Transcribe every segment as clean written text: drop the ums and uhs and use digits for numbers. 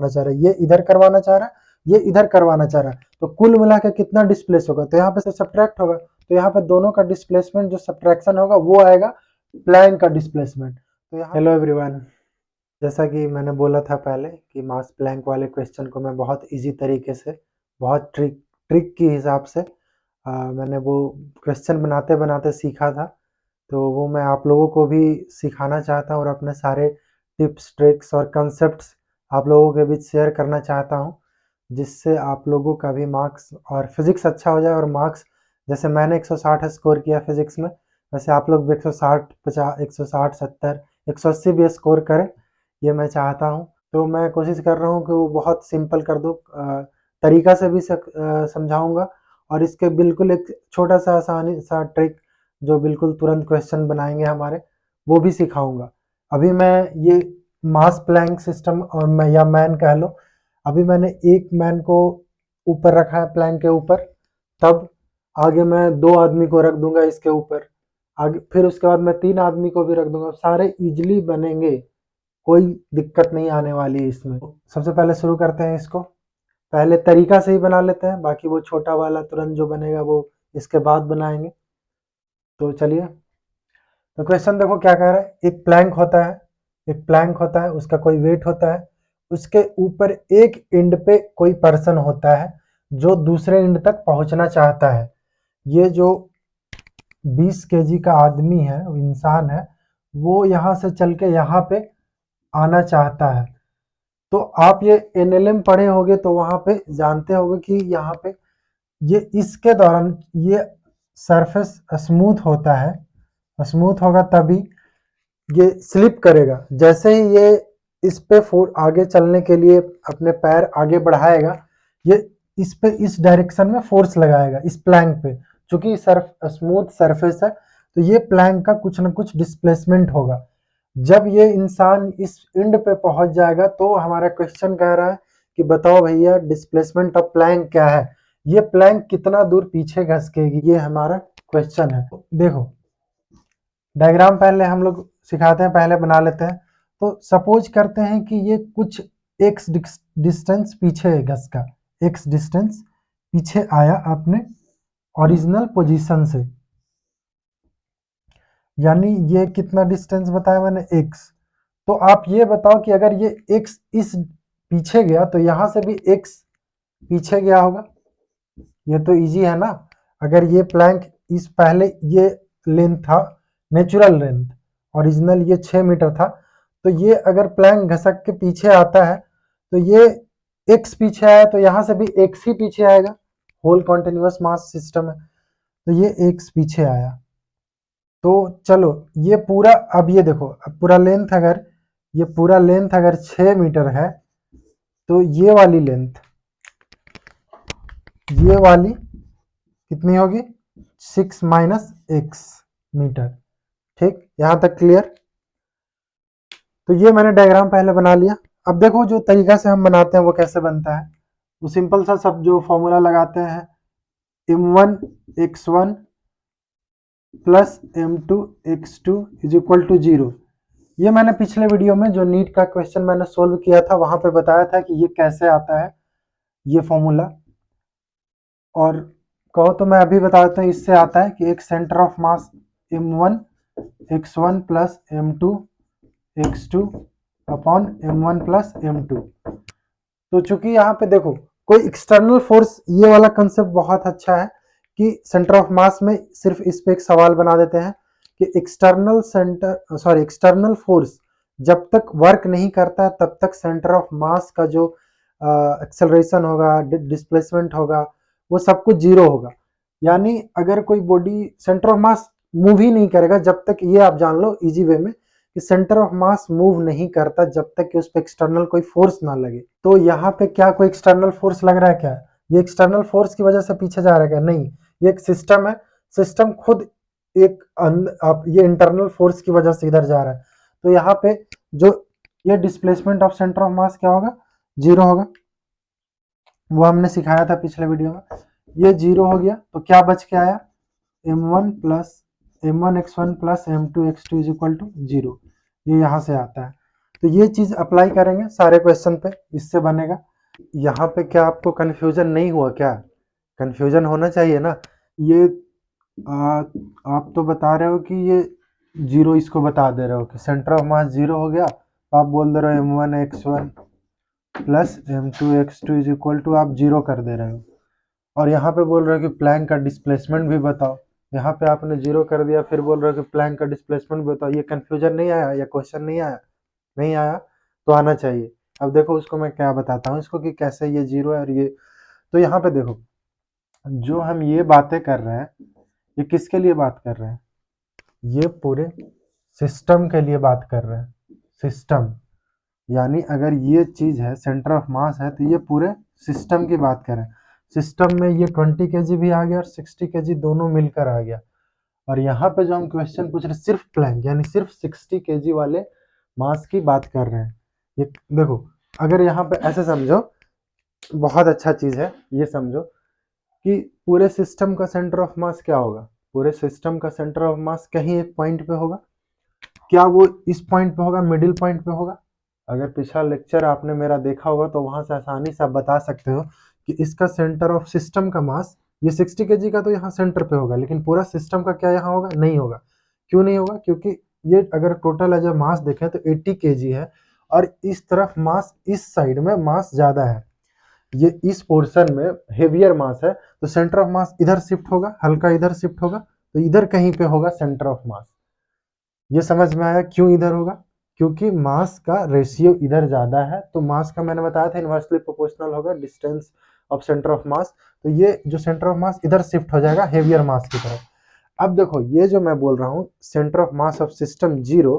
चाह रहा है, ये इधर करवाना चाह रहा है, ये इधर करवाना चाह रहा है, तो कुल मिला के कितना डिस्प्लेस होगा, तो यहाँ पे से सब्ट्रैक्ट होगा, तो यहाँ पे दोनों का डिस्प्लेसमेंट जो सब्ट्रैक्शन होगा वो आएगा प्लैंक का डिस्प्लेसमेंट। तो यहाँ हेलो एवरीवन, जैसा कि मैंने बोला था पहले कि मास प्लैंक वाले क्वेश्चन को मैं बहुत इजी तरीके से, बहुत ट्रिक के हिसाब से मैंने वो क्वेश्चन बनाते बनाते सीखा था, तो वो मैं आप लोगों को भी सिखाना चाहता हूँ और अपने सारे टिप्स ट्रिक्स और कंसेप्ट्स आप लोगों के बीच शेयर करना चाहता हूँ, जिससे आप लोगों का भी मार्क्स और फिज़िक्स अच्छा हो जाए। और मार्क्स जैसे मैंने 160 स्कोर किया फिज़िक्स में, वैसे आप लोग भी 160 50 160 70 180 भी स्कोर करें, ये मैं चाहता हूँ। तो मैं कोशिश कर रहा हूँ कि वो बहुत सिंपल कर दूँ, तरीका से भी समझाऊँगा, और इसके बिल्कुल एक छोटा सा आसानी सा ट्रिक जो बिल्कुल तुरंत क्वेश्चन बनाएंगे हमारे, वो भी सिखाऊंगा। अभी मैं ये मास प्लैंक सिस्टम और मैं या मैन कह लो, अभी मैंने एक मैन को ऊपर रखा है प्लैंक के ऊपर, तब आगे मैं 2 आदमी को रख दूंगा इसके ऊपर, आगे फिर उसके बाद मैं 3 आदमी को भी रख दूंगा, सारे इजीली बनेंगे, कोई दिक्कत नहीं आने वाली है इसमें। सबसे पहले शुरू करते हैं इसको, पहले तरीका से ही बना लेते हैं, बाकी वो छोटा वाला तुरंत जो बनेगा वो इसके बाद बनाएंगे। तो चलिए, तो क्वेश्चन देखो क्या कह रहा है। एक प्लैंक होता है, एक प्लैंक होता है, उसका कोई वेट होता है, उसके ऊपर एक एंड पे कोई पर्सन होता है जो दूसरे एंड तक पहुंचना चाहता है। ये जो 20 केजी का आदमी है, वो इंसान है, वो यहाँ से चल के यहाँ पे आना चाहता है। तो आप ये एनएलएम पढ़े होगे तो वहां पे जानते होगे कि यहाँ पे ये इसके दौरान ये सरफेस स्मूथ होता है, स्मूथ होगा तभी ये स्लिप करेगा। जैसे ही ये इस पे आगे चलने के लिए अपने पैर आगे बढ़ाएगा, ये इस पे इस डायरेक्शन में फोर्स लगाएगा इस प्लैंक पे, क्योंकि स्मूथ सरफेस है, तो ये प्लैंक का कुछ ना कुछ डिस्प्लेसमेंट होगा। जब ये इंसान इस एंड पे पहुंच जाएगा तो हमारा क्वेश्चन कह रहा है कि बताओ भैया डिस्प्लेसमेंट ऑफ प्लैंक क्या है, ये प्लैंक कितना दूर पीछे घसकेगी, ये हमारा क्वेश्चन है। देखो डायग्राम पहले हम लोग सिखाते हैं, पहले बना लेते हैं। तो सपोज करते हैं कि ये कुछ एक्स डिस्टेंस पीछे है, घस का एक्स डिस्टेंस पीछे आया अपने ओरिजिनल पोजीशन से, यानी ये कितना डिस्टेंस बताया मैंने, एक्स। तो आप ये बताओ कि अगर ये एक्स इस पीछे गया तो यहां से भी एक्स पीछे गया होगा, ये तो इजी है ना। अगर ये प्लैंक इस पहले ये लेंथ था, नेचुरल लेंथ, ओरिजिनल ये 6 मीटर था, तो ये अगर प्लैंक घसक के पीछे आता है तो ये एक्स पीछे आया, तो यहाँ से भी एक्स ही पीछे आएगा, होल कॉन्टिन्यूअस मास सिस्टम है, तो ये एक्स पीछे आया। तो चलो ये पूरा, अब ये देखो, अब पूरा लेंथ अगर, ये पूरा लेंथ अगर 6 मीटर है, तो ये वाली लेंथ, ये वाली कितनी होगी, 6 माइनस एक्स मीटर। ठीक, यहां तक क्लियर। तो ये मैंने डायग्राम पहले बना लिया। अब देखो जो तरीका से हम बनाते हैं वो कैसे बनता है, वो सिंपल सा सब जो फॉर्मूला लगाते हैं, m1 x1 plus m2 x2 is equal to 0। ये मैंने पिछले वीडियो में जो नीट का क्वेश्चन मैंने सोल्व किया था वहां पे बताया था कि ये कैसे आता है ये फॉर्मूला, और कहो तो मैं अभी बता देता हूँ। इससे आता है कि एक centre of mass m1 x1 plus m2 x2 upon m1 plus m2। तो चूंकि यहाँ पे देखो कोई एक्सटर्नल फोर्स, ये वाला कंसेप्ट बहुत अच्छा है कि सेंटर ऑफ मास में सिर्फ इस पे एक सवाल बना देते हैं कि एक्सटर्नल फोर्स जब तक वर्क नहीं करता है तब तक सेंटर ऑफ मास का जो एक्सेलरेशन होगा, डिस्प्लेसमेंट होगा, वो सब कुछ जीरो होगा। यानी अगर कोई body centre of mass move ही नहीं करेगा जब तक, ये आप जान लो इजी वे में कि सेंटर ऑफ मास मूव नहीं करता जब तक कि उस पर एक्सटर्नल कोई फोर्स ना लगे। तो यहाँ पे क्या कोई एक्सटर्नल फोर्स लग रहा है क्या, ये एक्सटर्नल फोर्स की वजह से पीछे जा रहा है क्या, नहीं, ये एक सिस्टम है, सिस्टम खुद एक ये इंटरनल फोर्स की वजह से इधर जा रहा है। तो यहाँ पे जो ये डिस्प्लेसमेंट ऑफ सेंटर ऑफ मास क्या होगा, जीरो होगा, वो हमने सिखाया था पिछले वीडियो में। ये जीरो हो गया तो क्या बच के आया, m1 x1 plus m2 x2 is equal to 0, ये यहाँ से आता है। तो ये चीज अप्लाई करेंगे सारे क्वेश्चन पे, इससे बनेगा। यहाँ पे क्या आपको कंफ्यूजन नहीं हुआ क्या? कंफ्यूजन होना चाहिए ना। ये आ, आप तो बता रहे हो कि ये जीरो, इसको बता दे रहे हो कि सेंटर ऑफ मास जीरो हो गया, तो आप बोल दे रहे हो m1 x1 plus m2 x2 is equal to, आप जीरो कर दे रहे हो। और यहाँ पे बोल रहे हो कि प्लैंक का डिस्प्लेसमेंट भी बताओ। यहाँ पे आपने जीरो कर दिया, फिर बोल रहे हो कि प्लैंक का डिस्प्लेसमेंट भी बताओ। ये कंफ्यूजन नहीं आया या क्वेश्चन नहीं आया? नहीं आया तो आना चाहिए। अब देखो उसको मैं क्या बताता हूँ इसको कि कैसे ये जीरो है और ये। तो यहाँ पे देखो, जो हम ये बातें कर रहे हैं, ये किसके लिए बात कर रहे हैं? ये पूरे सिस्टम के लिए बात कर रहे हैं। सिस्टम यानी अगर ये चीज है सेंटर ऑफ मास है, तो ये पूरे सिस्टम की बात करें। सिस्टम में ये 20 केजी भी आ गया और 60 केजी दोनों मिलकर आ गया। और यहाँ पे जो हम क्वेश्चन पूछ रहे हैं सिर्फ प्लैंक यानी सिर्फ 60 केजी वाले मास की बात कर रहे हैं। ये देखो, अगर यहाँ पे ऐसे समझो, बहुत अच्छा चीज है, ये समझो कि पूरे सिस्टम का सेंटर ऑफ मास क्या होगा? पूरे सिस्टम का सेंटर ऑफ मास कहीं एक पॉइंट पे होगा। क्या वो इस पॉइंट पे होगा, मिडिल पॉइंट पे होगा? अगर पिछला लेक्चर आपने मेरा देखा होगा तो वहां से आसानी से आप बता सकते हो कि इसका सेंटर ऑफ सिस्टम का मास, ये 60 केजी का तो यहाँ सेंटर पे होगा, लेकिन पूरा सिस्टम का क्या यहाँ होगा? नहीं होगा। क्यों नहीं होगा? क्योंकि ये अगर टोटल एज मास देखें तो 80 केजी है, और इस तरफ मास, इस साइड में मास ज्यादा है, ये इस पोर्शन में हेवियर मास है, तो सेंटर ऑफ मास इधर शिफ्ट होगा, हल्का इधर शिफ्ट होगा, तो इधर कहीं पे होगा सेंटर ऑफ मास। ये समझ में आया क्यों इधर होगा? क्योंकि मास का रेशियो इधर ज्यादा है, तो मास का मैंने बताया था इनवर्सली प्रोपोर्शनल होगा डिस्टेंस ऑफ सेंटर ऑफ मास। तो ये जो सेंटर ऑफ मास इधर शिफ्ट हो जाएगा हेवियर मास की तरफ। अब देखो, ये जो मैं बोल रहा हूँ centre of mass of system zero,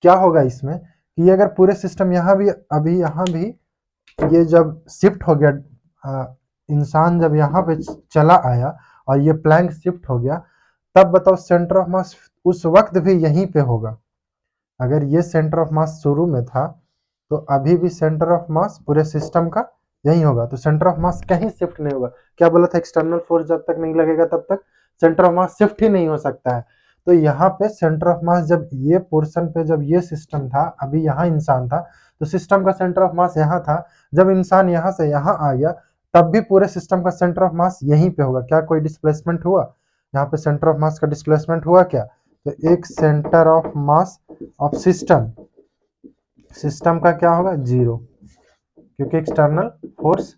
क्या होगा इसमें कि अगर पूरे सिस्टम यहाँ भी, अभी यहाँ भी ये जब शिफ्ट हो गया, इंसान जब यहाँ पे चला आया और ये प्लैंक शिफ्ट हो गया, तब बताओ सेंटर ऑफ मास उस वक्त भी यहीं पे होगा। अगर ये सेंटर ऑफ मास शुरू में था, तो अभी भी सेंटर ऑफ मास पूरे सिस्टम का यही होगा। तो सेंटर ऑफ मास कहीं शिफ्ट नहीं होगा। क्या बोला था? एक्सटर्नल फोर्स जब तक नहीं लगेगा तब तक सेंटर ऑफ मास शिफ्ट ही नहीं हो सकता है। तो यहाँ पे सेंटर ऑफ मास, जब ये पोर्शन पे, जब ये सिस्टम था, अभी यहाँ इंसान था, तो सिस्टम का सेंटर ऑफ मास यहाँ था। जब इंसान यहाँ से यहाँ आ गया, तब भी पूरे सिस्टम का सेंटर ऑफ मास यहीं पे होगा। क्या कोई डिस्प्लेसमेंट हुआ? यहाँ पे सेंटर ऑफ मास का डिस्प्लेसमेंट हुआ क्या? तो एक centre of mass of system, system का क्या होगा? जीरो, क्योंकि एक्सटर्नल फोर्स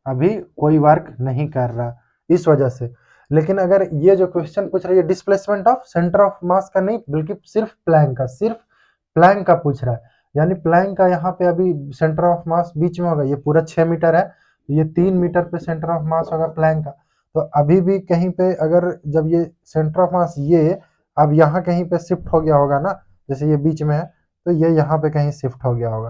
अभी कोई वर्क नहीं कर रहा, इस वजह से। लेकिन अगर ये जो क्वेश्चन पूछ रहा है, ये डिस्प्लेसमेंट ऑफ सेंटर ऑफ मास का नहीं, बल्कि सिर्फ प्लैंक का, सिर्फ प्लैंक का पूछ रहा है। यानी प्लैंक का यहाँ पे अभी सेंटर ऑफ मास बीच में होगा, ये पूरा 6 मीटर है, तो ये 3 मीटर पे सेंटर ऑफ मास होगा प्लैंक का। तो अभी भी कहीं पे अगर, जब ये सेंटर ऑफ मास ये अब यहाँ कहीं पे शिफ्ट हो गया होगा ना, जैसे ये बीच में है, तो ये यहाँ पे कहीं शिफ्ट हो गया होगा,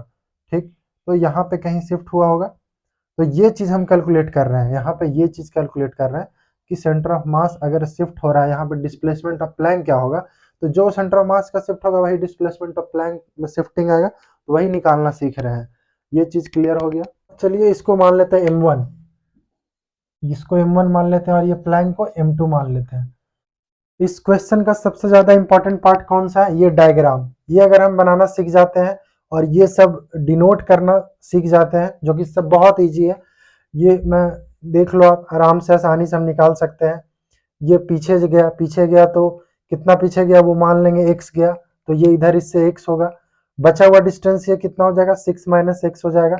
ठीक। तो यहाँ पे कहीं शिफ्ट हुआ होगा, तो ये चीज हम कैलकुलेट कर रहे हैं, यहाँ पे ये चीज कैलकुलेट कर रहे हैं कि सेंटर ऑफ मास अगर शिफ्ट हो रहा है, यहाँ पे डिस्प्लेसमेंट ऑफ प्लैंक क्या होगा। तो जो सेंटर ऑफ मास का शिफ्ट होगा वही डिस्प्लेसमेंट ऑफ प्लैंक में शिफ्टिंग आएगा, तो वही निकालना सीख रहे हैं। ये चीज क्लियर हो गया। चलिए इसको मान लेते हैं m1, इसको m1 मान लेते हैं और ये प्लैंक को m2 मान लेते हैं। इस क्वेश्चन का सबसे ज्यादा इंपॉर्टेंट पार्ट कौन सा है? ये डायग्राम। ये अगर हम बनाना सीख जाते हैं और ये सब डिनोट करना सीख जाते हैं, जो कि सब बहुत इजी है, ये मैं देख लो, आप आराम से आसानी से हम निकाल सकते हैं। ये पीछे गया तो कितना पीछे गया वो मान लेंगे, x गया, तो ये इधर इससे x होगा। बचा हुआ डिस्टेंस ये कितना हो जाएगा? 6 माइनस x हो जाएगा।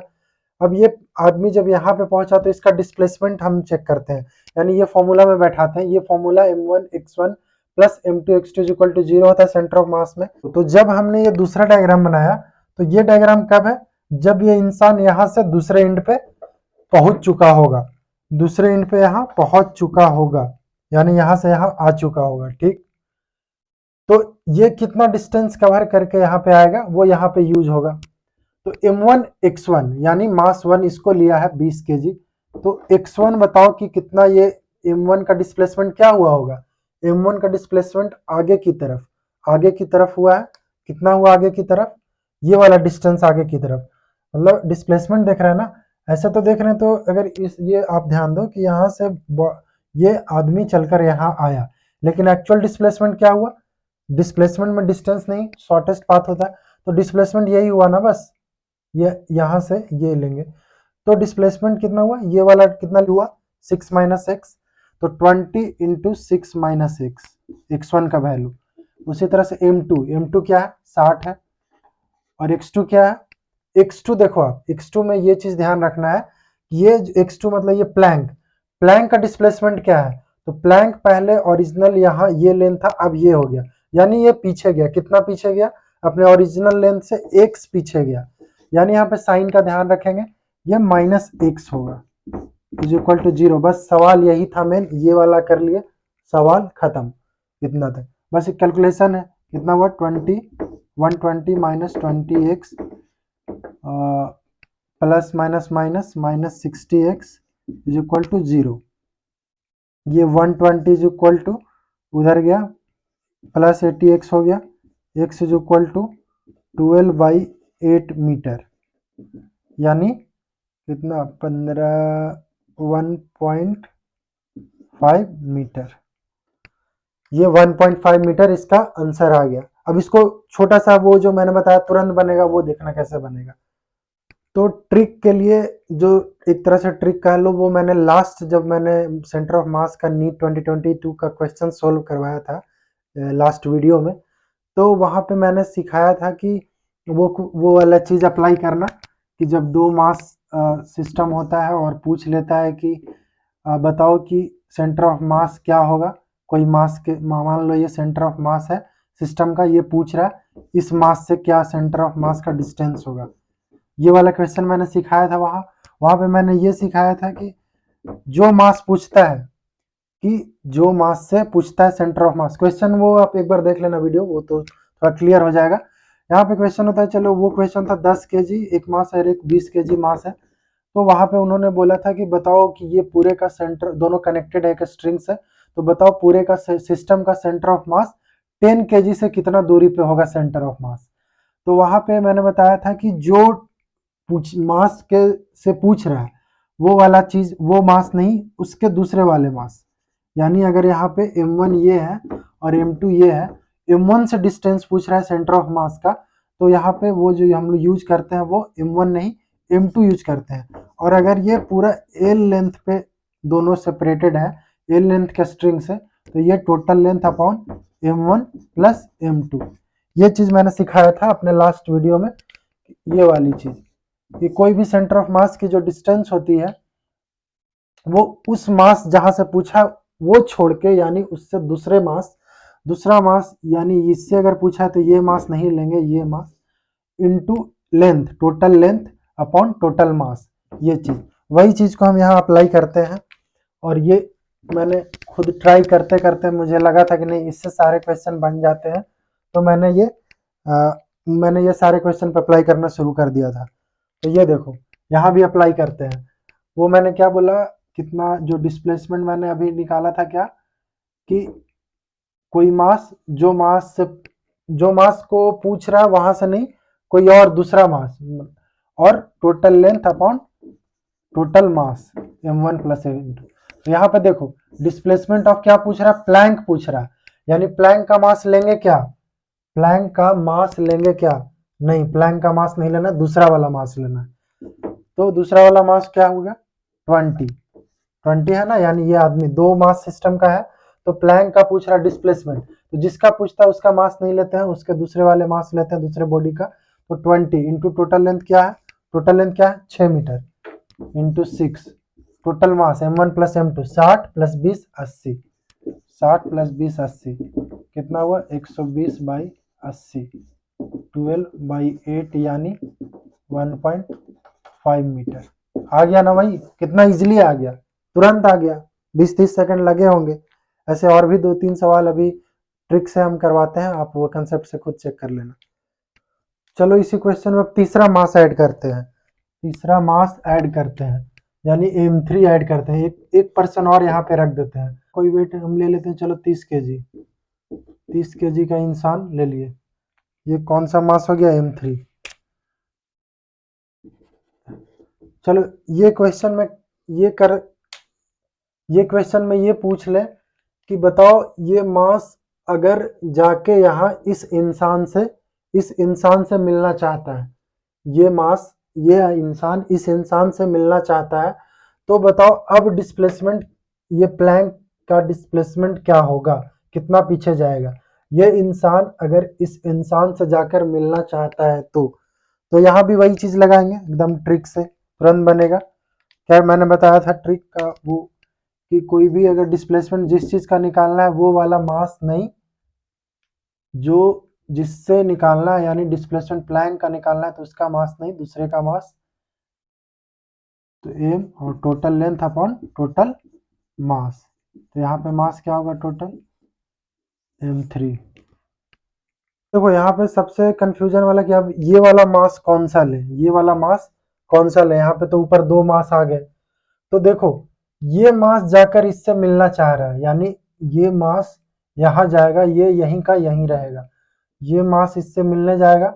अब ये आदमी जब यहाँ पे पहुंचा तो इसका डिस्प्लेसमेंट हम चेक करते हैं, यानी ये फॉर्मूला में बैठाते हैं। ये formula m1 x1 plus m2 x2 equal to 0 होता है सेंटर ऑफ मास में। तो जब हमने ये दूसरा डायग्राम बनाया, तो ये डायग्राम कब है? जब ये इंसान यहाँ से दूसरे एंड पे पहुंच चुका होगा, दूसरे एंड पे यहाँ पहुंच चुका होगा, यानी यहाँ से यहाँ आ चुका होगा, ठीक। तो ये कितना डिस्टेंस कवर करके यहाँ पे आएगा, वो यहाँ पे यूज होगा। तो m1 x1 यानी मास 1 इसको लिया है 20 केजी, तो x1 बताओ कि कितना ये m1 का डिस्प्लेसमेंट क्या हुआ होगा? m1 का डिस्प्लेसमेंट आगे की तरफ हुआ है। कितना हुआ आगे की तरफ? ये वाला डिस्टेंस आगे की तरफ, मतलब डिस्प्लेसमेंट देख रहे हैं ना। ऐसा तो देख रहे हैं, तो अगर इस, ये आप ध्यान दो कि यहाँ से ये आदमी चलकर यहाँ आया, लेकिन एक्चुअल डिस्प्लेसमेंट क्या हुआ? डिस्प्लेसमेंट में डिस्टेंस नहीं, शॉर्टेस्ट पाथ होता है। तो डिस्प्लेसमेंट यही हुआ ना बस, ये यहाँ से ये लेंगे तो डिस्प्लेसमेंट कितना हुआ, ये वाला कितना हुआ 6 माइनस एक्स, तो 20 इंटू 6 माइनस एक्स, x1 का वैल्यू। उसी तरह से m2 क्या है 60 है, और x2 क्या है, x2 देखो आप x2 में ये चीज ध्यान रखना है, ये x2 मतलब ये प्लैंक का डिस्प्लेसमेंट क्या है, तो प्लैंक पहले ओरिजिनल यहाँ ये लेंथ था, अब ये हो गया, यानी ये पीछे गया, कितना पीछे गया, अपने ओरिजिनल लेंथ से x पीछे गया, यानी यहाँ पे साइन का ध्यान रखेंगे, ये माइनस एक्स होगा इज इक्वल टू 0। बस सवाल यही था मेन, ये वाला कर लिए, सवाल खत्म, इतना तक बस एक कैलकुलेशन है, कितना हुआ 120 minus 20x plus minus minus minus 60x is equal to 0। ये 120 इज इक्वल टू उधर गया प्लस 80x हो गया, x is equal to 12/8 metre, यानी कितना 1.5 मीटर, ये 1.5 मीटर इसका आंसर आ गया। अब इसको छोटा सा वो जो मैंने बताया तुरंत बनेगा, वो देखना कैसे बनेगा। तो ट्रिक के लिए जो एक तरह से ट्रिक कह लो, वो मैंने लास्ट जब मैंने सेंटर ऑफ मास का नीट 2022 का क्वेश्चन सोल्व करवाया था लास्ट वीडियो में, तो वहाँ पे मैंने सिखाया था कि वो वाला चीज़ अप्लाई करना, कि जब दो मास सिस्टम होता है और पूछ लेता है कि बताओ कि सेंटर ऑफ मास क्या होगा, कोई मास के मान लो ये सेंटर ऑफ मास है सिस्टम का, ये पूछ रहा है इस मास से क्या सेंटर ऑफ मास का डिस्टेंस होगा, ये वाला क्वेश्चन मैंने सिखाया था। वहाँ पे मैंने ये सिखाया था कि जो मास पूछता है, कि जो मास से पूछता है सेंटर ऑफ मास क्वेश्चन, वो आप एक बार देख लेना वीडियो, वो तो थोड़ा क्लियर हो जाएगा। यहाँ पे क्वेश्चन होता है, चलो वो क्वेश्चन था 10 kg एक मास है और एक 20 kg मास है, तो वहाँ पे उन्होंने बोला था कि बताओ कि ये पूरे का सेंटर, दोनों कनेक्टेड है एक स्ट्रिंग से, तो बताओ पूरे का सिस्टम का सेंटर ऑफ मास 10 kg से कितना दूरी पे होगा सेंटर ऑफ मास। तो वहाँ पे मैंने बताया था कि जो मास के से पूछ रहा है वो वाला चीज, वो मास नहीं, उसके दूसरे वाले मास, यानी अगर यहाँ पे m1 ये है और m2 ये है, m1 से डिस्टेंस पूछ रहा है सेंटर ऑफ मास का, तो यहाँ पे वो जो हम लोग यूज करते हैं वो m1 नहीं m2 यूज करते हैं। और अगर ये पूरा l लेंथ पे दोनों सेपरेटेड है l लेंथ के स्ट्रिंग से, तो ये total length upon m1 plus m2, ये चीज मैंने सिखाया था अपने लास्ट वीडियो में, ये वाली चीज कि कोई भी सेंटर ऑफ मास की जो डिस्टेंस होती है, वो उस मास जहां से पूछा वो छोड़ के, यानी उससे दूसरा मास, यानी इससे अगर पूछा है तो ये मास नहीं लेंगे, ये mass into length, total length upon total mass, ये चीज, वही चीज को हम यहाँ अप्लाई करते हैं। और ये मैंने खुद ट्राई करते करते मुझे लगा था कि नहीं इससे सारे क्वेश्चन बन जाते हैं, तो मैंने ये सारे क्वेश्चन पे अप्लाई करना शुरू कर दिया था। तो ये देखो यहाँ भी अप्लाई करते हैं, वो मैंने क्या बोला, कितना जो डिस्प्लेसमेंट मैंने अभी निकाला था, क्या कि कोई मास, जो मास को पूछ रहा है वहां से नहीं, कोई और दूसरा मास, और total length upon total mass m1 plus m2। तो यहाँ पे देखो डिस्प्लेसमेंट ऑफ क्या पूछ रहा है, प्लैंक पूछ रहा है, यानी प्लैंक का मास लेंगे क्या, प्लैंक का मास लेंगे क्या, नहीं प्लैंक का मास नहीं लेना, दूसरा वाला मास लेना। तो दूसरा वाला मास क्या होगा 20 है ना, यानी ये आदमी दो मास सिस्टम का है, तो प्लैंक का पूछ रहा है डिस्प्लेसमेंट, तो जिसका पूछता है उसका मास नहीं लेते हैं, उसके दूसरे वाले मास लेते हैं दूसरे बॉडी का। तो 20 इंटू टोटल लेंथ क्या है, टोटल लेंथ क्या है 6 metre into 6, total mass m1 plus m2 60 plus 20 80, 60 plus 20 80 कितना हुआ 120/80, 12/8 यानी 1.5 मीटर। आ गया ना भाई, कितना इजीली आ गया, तुरंत आ गया, 20-30 सेकंड लगे होंगे। ऐसे और भी 2-3 सवाल अभी ट्रिक से हम करवाते हैं, आप वो कंसेप्ट से खुद चेक कर लेना। चलो इसी क्वेश्चन में तीसरा मास ऐड करते हैं, तीसरा मास ऐड करते हैं, यानी m3 ऐड करते हैं, एक पर्सन और यहाँ पे रख देते हैं, कोई वेट हम ले लेते हैं, चलो 30 kg, 30 kg का इंसान ले लिए, ये कौन सा मास हो गया m3। चलो ये क्वेश्चन में ये पूछ ले कि बताओ ये मास अगर जाके यहाँ इस इंसान से इस इंसान से मिलना चाहता है, ये मास, ये इंसान इस इंसान से मिलना चाहता है, तो बताओ अब डिस्प्लेसमेंट, ये प्लैंक का डिस्प्लेसमेंट क्या होगा, कितना पीछे जाएगा। ये इंसान अगर इस इंसान से जाकर मिलना चाहता है तो यहाँ भी वही चीज लगाएंगे, एकदम ट्रिक से तुरंत बनेगा। क्या मैंने बताया था ट्रिक का वो, कि कोई भी अगर डिस्प्लेसमेंट जिस चीज का निकालना है वो वाला मास नहीं, जो जिससे निकालना है, यानी डिस्प्लेसमेंट प्लैंक का निकालना है तो उसका मास नहीं, दूसरे का मास, तो एम और total length upon total mass. तो यहाँ पे मास क्या होगा टोटल, m3। देखो यहाँ पे सबसे कंफ्यूजन वाला कि अब ये वाला मास कौन सा ले, ये वाला मास कौन सा ले, यहाँ पे तो ऊपर दो मास आ गए। तो देखो ये मास जाकर इससे मिलना चाह रहा है, यानी ये मास यहाँ जाएगा, ये यहीं का यहीं रहेगा, ये मास इससे मिलने जाएगा,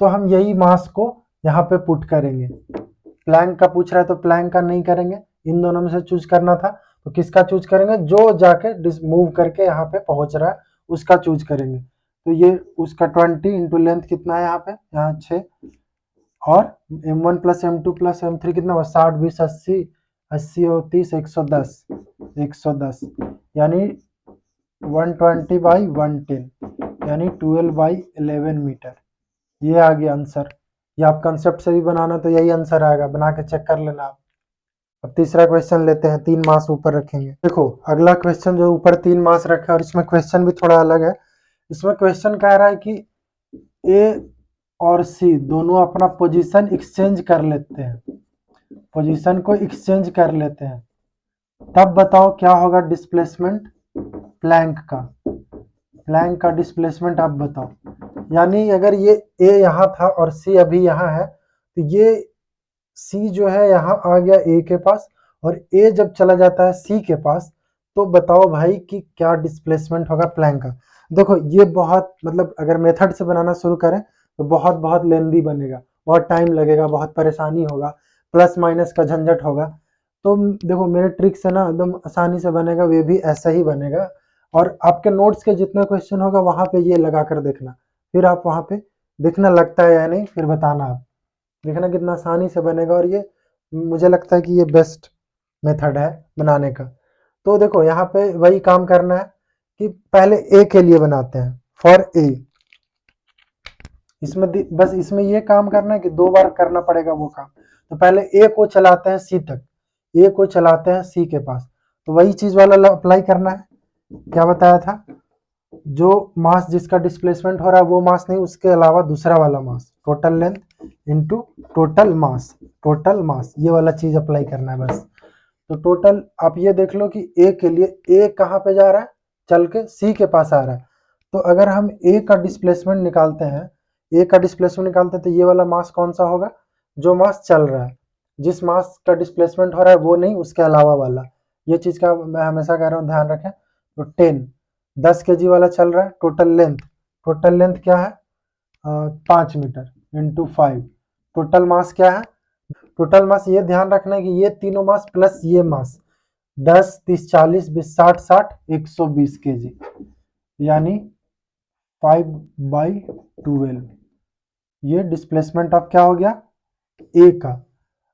तो हम यही मास को यहाँ पे पुट करेंगे। प्लैंक का पूछ रहा है तो प्लैंक का नहीं करेंगे, इन दोनों में से चूज करना था, तो किसका चूज करेंगे, जो जाके मूव करके यहाँ पे पहुंच रहा है उसका चूज करेंगे। तो ये उसका 20 इंटू लेंथ कितना है यहाँ पे, यहाँ 6, और m1 plus m2 plus m3 कितना हुआ, 60 20 80, 80 और 30 110, 110 यानी 120 बाई 110, यानी 12 बाई 11 मीटर। ये आ गया आंसर। ये आप कंसेप्ट से भी बनाना तो यही आंसर आएगा, बना के चेक कर लेना आप। अब तीसरा क्वेश्चन लेते हैं, 3 मास ऊपर रखेंगे। देखो अगला क्वेश्चन जो ऊपर 3 मास रखा है, और इसमें क्वेश्चन भी थोड़ा अलग है। इसमें क्वेश्चन कह रहा है कि ए और सी दोनों अपना पोजीशन एक्सचेंज कर लेते हैं, पोजीशन को एक्सचेंज कर लेते हैं, तब बताओ क्या होगा डिस्प्लेसमेंट प्लैंक का, प्लैंक का डिस्प्लेसमेंट आप बताओ। यानी अगर ये ए यहाँ था और सी अभी यहाँ है, तो ये सी जो है यहाँ आ गया ए के पास, और ए जब चला जाता है सी के पास, तो बताओ भाई कि क्या डिस्प्लेसमेंट होगा प्लैंक का। देखो ये बहुत, मतलब अगर मेथड से बनाना शुरू करें तो बहुत बहुत लेंदी बनेगा, बहुत टाइम लगेगा, बहुत परेशानी होगा, प्लस माइनस का झंझट होगा। तो देखो मेरे ट्रिक से ना एकदम आसानी से बनेगा, वे भी ऐसा ही बनेगा। और आपके नोट्स के जितना क्वेश्चन होगा वहां पे ये लगा कर देखना, फिर आप वहां पे देखना लगता है या नहीं, फिर बताना आप, देखना कितना आसानी से बनेगा। और ये मुझे लगता है कि ये बेस्ट मेथड है बनाने का। तो देखो यहाँ पे वही काम करना है कि पहले ए के लिए बनाते हैं, फॉर ए, इसमें बस इसमें ये काम करना है कि 2 बार करना पड़ेगा वो काम। तो पहले ए को चलाते हैं सी तक, ए को चलाते हैं सी के पास, तो वही चीज वाला अप्लाई करना है। क्या बताया था, जो मास जिसका डिस्प्लेसमेंट हो रहा है वो मास नहीं, उसके अलावा दूसरा वाला mass, total length into total mass, total mass, ये वाला चीज अप्लाई करना है बस। तो टोटल आप ये देख लो कि ए के लिए, ए कहाँ पे जा रहा है, चल के सी के पास आ रहा है। तो अगर हम ए का डिस्प्लेसमेंट निकालते हैं, ए का डिस्प्लेसमेंट निकालते हैं, तो ये वाला मास कौन सा होगा, जो मास चल रहा है, जिस मास का डिस्प्लेसमेंट हो रहा है वो नहीं, उसके अलावा वाला। ये चीज का मैं हमेशा कह रहा हूँ ध्यान रखें। तो 10 kg वाला चल रहा है, टोटल लेंथ क्या है, 5 मीटर इंटू 5, टोटल मास क्या है, टोटल मास ये ध्यान रखना है कि ये तीनों मास प्लस ये मास 10 30 40 20 60 60 120 kg, यानी 5/12, ये डिस्प्लेसमेंट ऑफ क्या हो गया, ए का।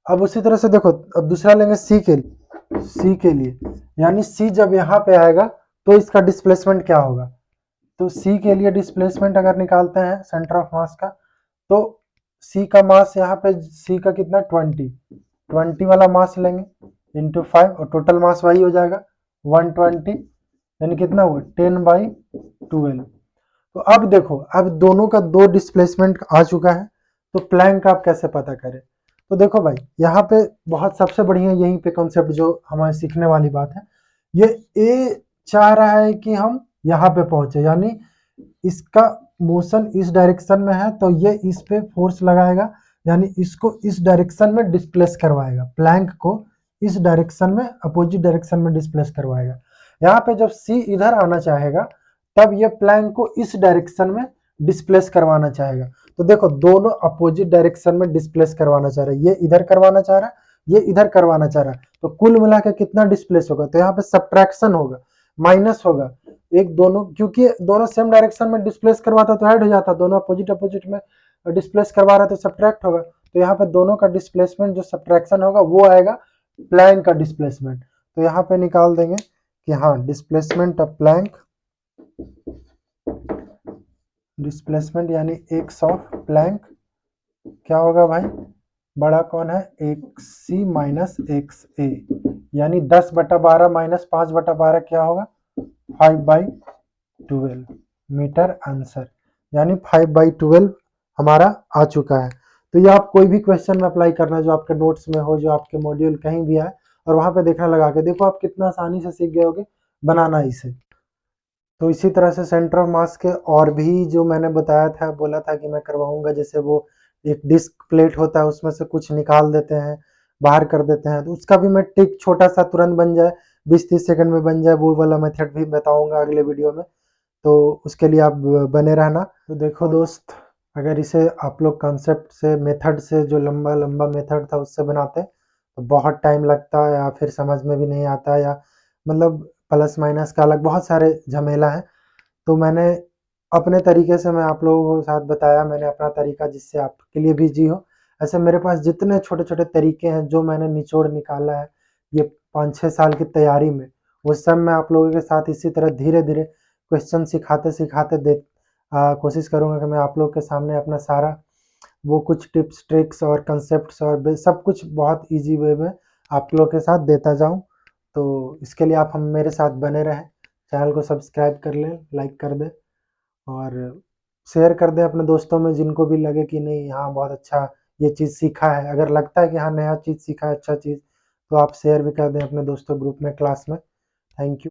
अब उसी तरह से देखो, अब दूसरा लेंगे सी के लिए, सी के लिए, यानी सी जब यहाँ पे आएगा तो इसका डिस्प्लेसमेंट क्या होगा। तो सी के लिए डिस्प्लेसमेंट अगर निकालते हैं सेंटर ऑफ मास का, तो सी का मास यहाँ पे, सी का कितना 20 वाला मास लेंगे इंटू 5, और टोटल मास वही हो जाएगा 120, यानी कितना हुआ 10/12। तो अब देखो, अब दोनों का 2 डिस्प्लेसमेंट आ चुका है, तो प्लैंक का आप कैसे पता करें। तो देखो भाई यहाँ पे बहुत सबसे बढ़िया यहीं पे कॉन्सेप्ट जो हमारे सीखने वाली बात है, ये ए चाह रहा है कि हम यहाँ पे पहुंचे, यानी इसका मोशन इस डायरेक्शन में है, तो ये इस पे फोर्स लगाएगा, यानी इसको इस डायरेक्शन में डिस्प्लेस करवाएगा, प्लैंक को इस डायरेक्शन में, अपोजिट डायरेक्शन में डिस्प्लेस करवाएगा। यहाँ पे जब सी इधर आना चाहेगा, तब ये प्लैंक को इस डायरेक्शन में डिस्प्लेस करवाना चाहेगा। तो देखो दोनों अपोजिट डायरेक्शन में डिस्प्लेस करवाना चाह रहा है, ये इधर करवाना चाह रहा है, ये इधर करवाना चाह रहा है, तो कुल मिला के कितना डिस्प्लेस होगा, तो यहाँ पे सब्ट्रैक्शन होगा। माइनस होगा, एक दोनों, क्योंकि दोनों सेम डायरेक्शन में डिस्प्लेस करवाता तो ऐड हो जाता, दोनों अपोजिट अपोजिट में डिस्प्लेस करवा रहा तो सब्ट्रैक्ट होगा। तो यहाँ पे दोनों का डिस्प्लेसमेंट जो सब्ट्रैक्शन होगा वो आएगा प्लैंक का डिस्प्लेसमेंट। तो यहाँ पे निकाल देंगे कि हाँ डिस्प्लेसमेंट ऑफ प्लैंक, डिस्प्लेसमेंट यानी एक्स ऑफ प्लैंक क्या होगा भाई, बड़ा कौन है, एक्स सी माइनस एक्स ए, यानी 10/12 माइनस 5/12 क्या होगा 5/12 मीटर आंसर, यानी 5/12 हमारा आ चुका है। तो ये आप कोई भी क्वेश्चन में अप्लाई करना जो आपके नोट्स में हो, जो आपके मॉड्यूल कहीं भी आए, और वहां पे देखना लगा के देखो, आप कितना आसानी से सीख गए होगे बनाना इसे। तो इसी तरह से सेंटर ऑफ मास के और भी जो मैंने बताया था, बोला था कि मैं करवाऊंगा, जैसे वो एक डिस्क प्लेट होता है उसमें से कुछ निकाल देते हैं, बाहर कर देते हैं, तो उसका भी मैं टिक छोटा सा तुरंत बन जाए, 20-30 सेकंड में बन जाए, वो वाला मेथड भी बताऊंगा अगले वीडियो में। तो उसके लिए आप बने रहना। तो देखो दोस्त, अगर इसे आप लोग कॉन्सेप्ट से, मेथड से, जो लंबा लंबा मेथड था उससे बनाते तो बहुत टाइम लगता, या फिर समझ में भी नहीं आता, या मतलब प्लस माइनस का अलग बहुत सारे झमेला है। तो मैंने अपने तरीके से मैं आप लोगों के साथ बताया, मैंने अपना तरीका जिससे आपके लिए भी ईजी हो। ऐसे मेरे पास जितने छोटे छोटे तरीके हैं जो मैंने निचोड़ निकाला है ये 5-6 साल की तैयारी में, वो सब मैं आप लोगों के साथ इसी तरह धीरे धीरे क्वेश्चन सिखाते सिखाते कोशिश करूंगा कि मैं आप लोग के सामने अपना सारा वो कुछ टिप्स ट्रिक्स और कंसेप्ट्स और सब कुछ बहुत इजी वे में आप लोग के साथ देता जाऊं। तो इसके लिए आप हम मेरे साथ बने रहें, चैनल को सब्सक्राइब कर लें, लाइक कर दें और शेयर कर दें अपने दोस्तों में, जिनको भी लगे कि नहीं हाँ बहुत अच्छा ये चीज़ सीखा है, अगर लगता है कि हाँ नया चीज़ सीखा है, अच्छा चीज़, तो आप शेयर भी कर दें अपने दोस्तों ग्रुप में, क्लास में। Thank you.